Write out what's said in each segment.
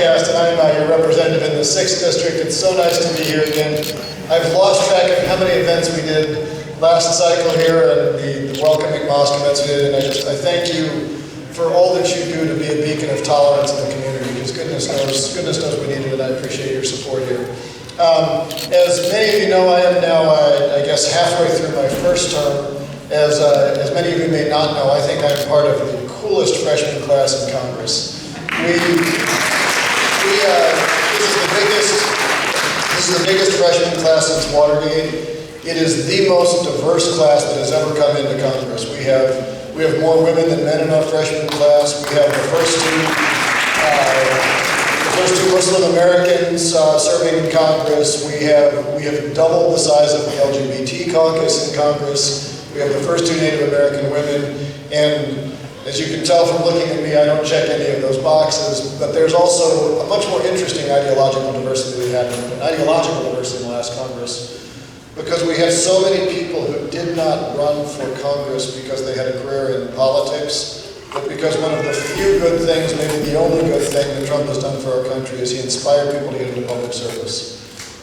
Lancaster, and I'm your representative in the 6th District. It's so nice to be here again. I've lost track of how many events we did last cycle here and the welcoming mosque events we did, and I thank you for all that you do to be a beacon of tolerance in the community, because goodness knows we need it, and I appreciate your support here. As many of you know, I am now, I guess, halfway through my first term. As many of you may not know, I think I'm part of the coolest freshman class in Congress. This is the biggest freshman class since Watergate. It is the most diverse class that has ever come into Congress. We have more women than men in our freshman class. We have the first two Muslim Americans serving in Congress. We have doubled the size of the LGBT caucus in Congress. We have the first two Native American women, and as you can tell from looking at me, I don't check any of those boxes, but there's also a much more interesting ideological diversity we had, an ideological diversity in the last Congress, because we have so many people who did not run for Congress because they had a career in politics, but because one of the few good things, maybe the only good thing that Trump has done for our country is he inspired people to get into public service.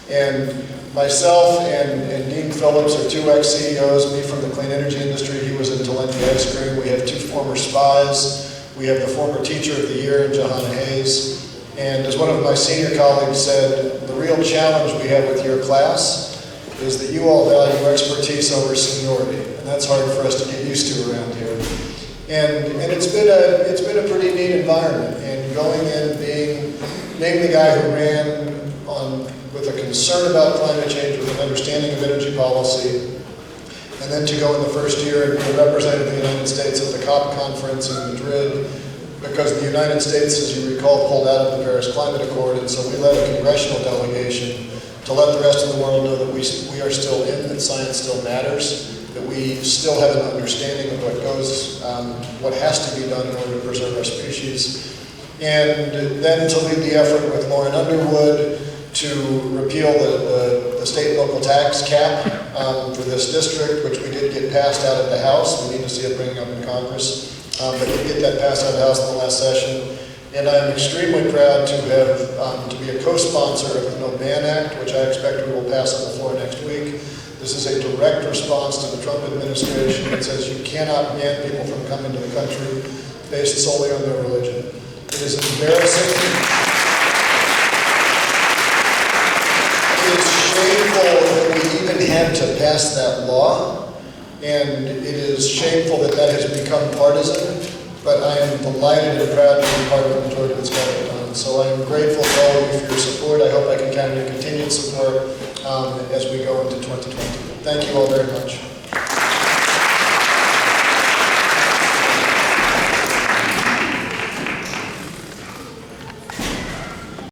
And myself and Dean Phillips are two ex-CEOs, me from the clean energy industry, he was in Talenti Ice Cream. We have two former spies. We have the former teacher of the year in Johanna Hayes. And as one of my senior colleagues said, the real challenge we have with your class is that you all value expertise over seniority. And that's hard for us to get used to around here. And it's been a pretty neat environment. And going in, being the guy who ran with a concern about climate change, with an understanding of energy policy, and then to go in the first year and be a representative of the United States at the COP conference in Madrid, because the United States, as you recall, pulled out of the Paris Climate Accord, and so we led a congressional delegation to let the rest of the world know that we are still in, that science still matters, that we still have an understanding of what has to be done in order to preserve our species, and then to lead the effort with Lauren Underwood to repeal the state and local tax cap for this district, which we did get passed out of the House. We need to see it bringing up in Congress, but we did get that passed out of the House in the last session. And I'm extremely proud to have to be a co-sponsor of the No Ban Act, which I expect we will pass on the floor next week. This is a direct response to the Trump administration. It says you cannot ban people from coming to the country based solely on their religion. It is embarrassing. It's shameful that we even had to pass that law, and it is shameful that that has become partisan, but I am delighted and proud to be part of the majority that's got it done. So I am grateful to all of you for your support. I hope I can count on your continued support as we go into 2020. Thank you all very much.